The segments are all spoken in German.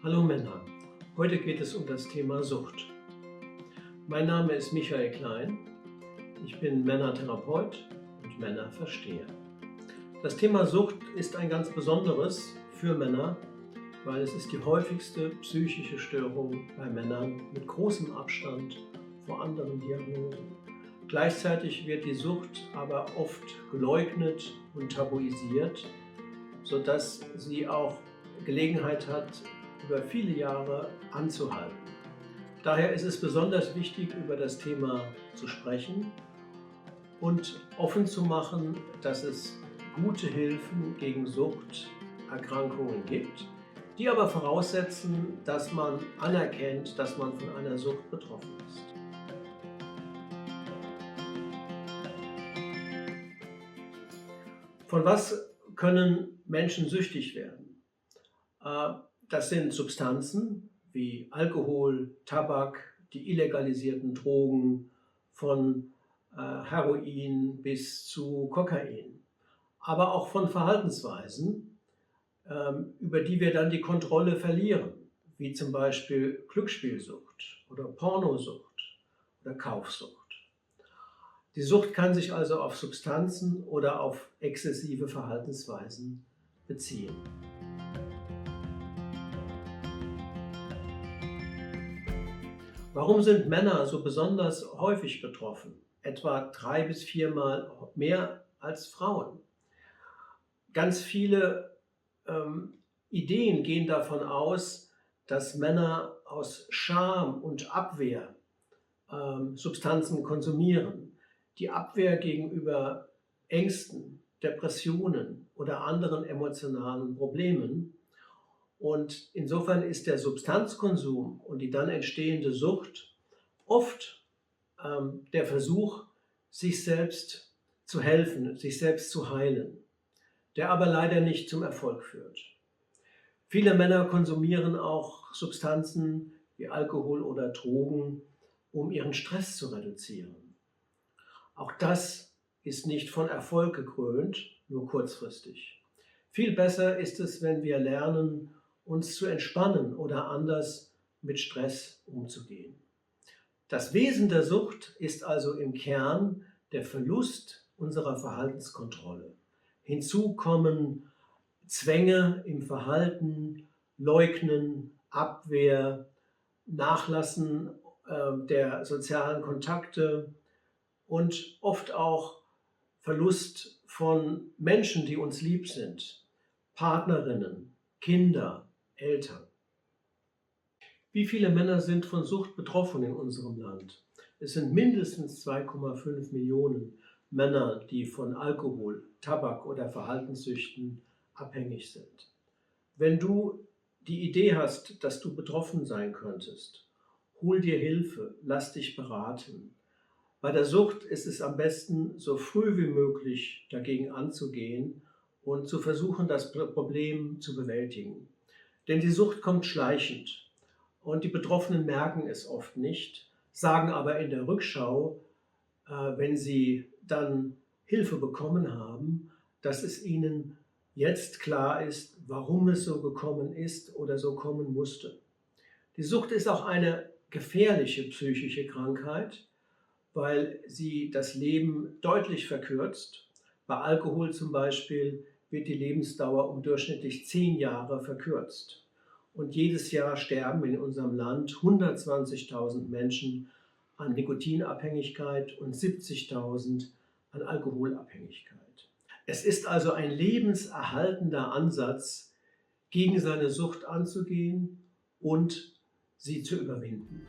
Hallo Männer, heute geht es um das Thema Sucht. Mein Name ist Michael Klein, ich bin Männertherapeut und Männerversteher. Das Thema Sucht ist ein ganz besonderes für Männer, weil es ist die häufigste psychische Störung bei Männern mit großem Abstand vor anderen Diagnosen. Gleichzeitig wird die Sucht aber oft geleugnet und tabuisiert, sodass sie auch Gelegenheit hat, über viele Jahre anzuhalten. Daher ist es besonders wichtig, über das Thema zu sprechen und offen zu machen, dass es gute Hilfen gegen Suchterkrankungen gibt, die aber voraussetzen, dass man anerkennt, dass man von einer Sucht betroffen ist. Von was können Menschen süchtig werden? Das sind Substanzen wie Alkohol, Tabak, die illegalisierten Drogen von Heroin bis zu Kokain, aber auch von Verhaltensweisen, über die wir dann die Kontrolle verlieren, wie zum Beispiel Glücksspielsucht oder Pornosucht oder Kaufsucht. Die Sucht kann sich also auf Substanzen oder auf exzessive Verhaltensweisen beziehen. Warum sind Männer so besonders häufig betroffen? Etwa 3 bis 4 Mal mehr als Frauen. Ganz viele Ideen gehen davon aus, dass Männer aus Scham und Abwehr Substanzen konsumieren. Die Abwehr gegenüber Ängsten, Depressionen oder anderen emotionalen Problemen. Und insofern ist der Substanzkonsum und die dann entstehende Sucht oft der Versuch, sich selbst zu helfen, sich selbst zu heilen, der aber leider nicht zum Erfolg führt. Viele Männer konsumieren auch Substanzen wie Alkohol oder Drogen, um ihren Stress zu reduzieren. Auch das ist nicht von Erfolg gekrönt, nur kurzfristig. Viel besser ist es, wenn wir lernen, uns zu entspannen oder anders mit Stress umzugehen. Das Wesen der Sucht ist also im Kern der Verlust unserer Verhaltenskontrolle. Hinzu kommen Zwänge im Verhalten, Leugnen, Abwehr, Nachlassen der sozialen Kontakte und oft auch Verlust von Menschen, die uns lieb sind, Partnerinnen, Kinder, Eltern. Wie viele Männer sind von Sucht betroffen in unserem Land? Es sind mindestens 2,5 Millionen Männer, die von Alkohol, Tabak oder Verhaltenssüchten abhängig sind. Wenn du die Idee hast, dass du betroffen sein könntest, hol dir Hilfe, lass dich beraten. Bei der Sucht ist es am besten, so früh wie möglich dagegen anzugehen und zu versuchen, das Problem zu bewältigen. Denn die Sucht kommt schleichend und die Betroffenen merken es oft nicht, sagen aber in der Rückschau, wenn sie dann Hilfe bekommen haben, dass es ihnen jetzt klar ist, warum es so gekommen ist oder so kommen musste. Die Sucht ist auch eine gefährliche psychische Krankheit, weil sie das Leben deutlich verkürzt. Bei Alkohol zum Beispiel wird die Lebensdauer um durchschnittlich 10 Jahre verkürzt. Und jedes Jahr sterben in unserem Land 120.000 Menschen an Nikotinabhängigkeit und 70.000 an Alkoholabhängigkeit. Es ist also ein lebenserhaltender Ansatz, gegen seine Sucht anzugehen und sie zu überwinden.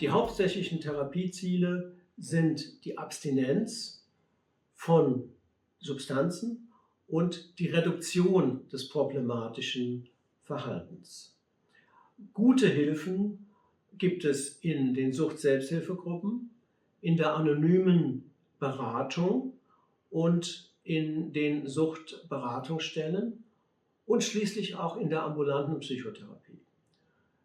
Die hauptsächlichen Therapieziele sind die Abstinenz von Substanzen und die Reduktion des problematischen Verhaltens. Gute Hilfen gibt es in den Sucht-Selbsthilfegruppen, in der anonymen Beratung und in den Suchtberatungsstellen und schließlich auch in der ambulanten Psychotherapie.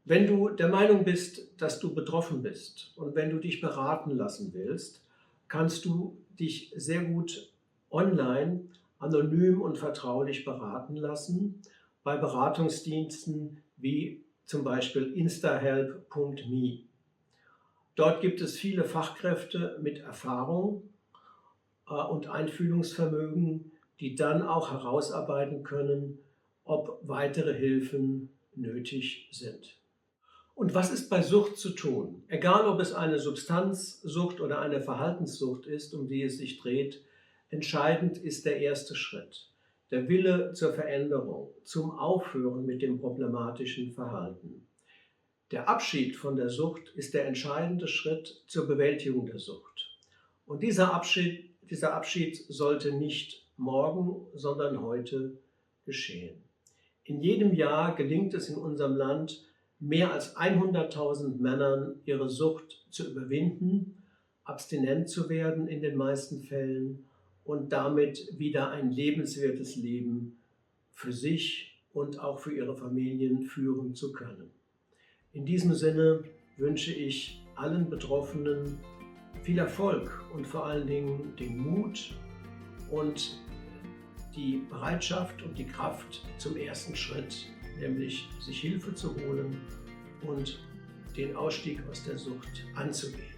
Wenn du der Meinung bist, dass du betroffen bist und wenn du dich beraten lassen willst, kannst du dich sehr gut online anonym und vertraulich beraten lassen bei Beratungsdiensten wie zum Beispiel instahelp.me. Dort gibt es viele Fachkräfte mit Erfahrung und Einfühlungsvermögen, die dann auch herausarbeiten können, ob weitere Hilfen nötig sind. Und was ist bei Sucht zu tun? Egal, ob es eine Substanzsucht oder eine Verhaltenssucht ist, um die es sich dreht, entscheidend ist der erste Schritt, der Wille zur Veränderung, zum Aufhören mit dem problematischen Verhalten. Der Abschied von der Sucht ist der entscheidende Schritt zur Bewältigung der Sucht. Und dieser Abschied sollte nicht morgen, sondern heute geschehen. In jedem Jahr gelingt es in unserem Land, mehr als 100.000 Männern ihre Sucht zu überwinden, abstinent zu werden in den meisten Fällen und damit wieder ein lebenswertes Leben für sich und auch für ihre Familien führen zu können. In diesem Sinne wünsche ich allen Betroffenen viel Erfolg und vor allen Dingen den Mut und die Bereitschaft und die Kraft zum ersten Schritt, nämlich sich Hilfe zu holen und den Ausstieg aus der Sucht anzugehen.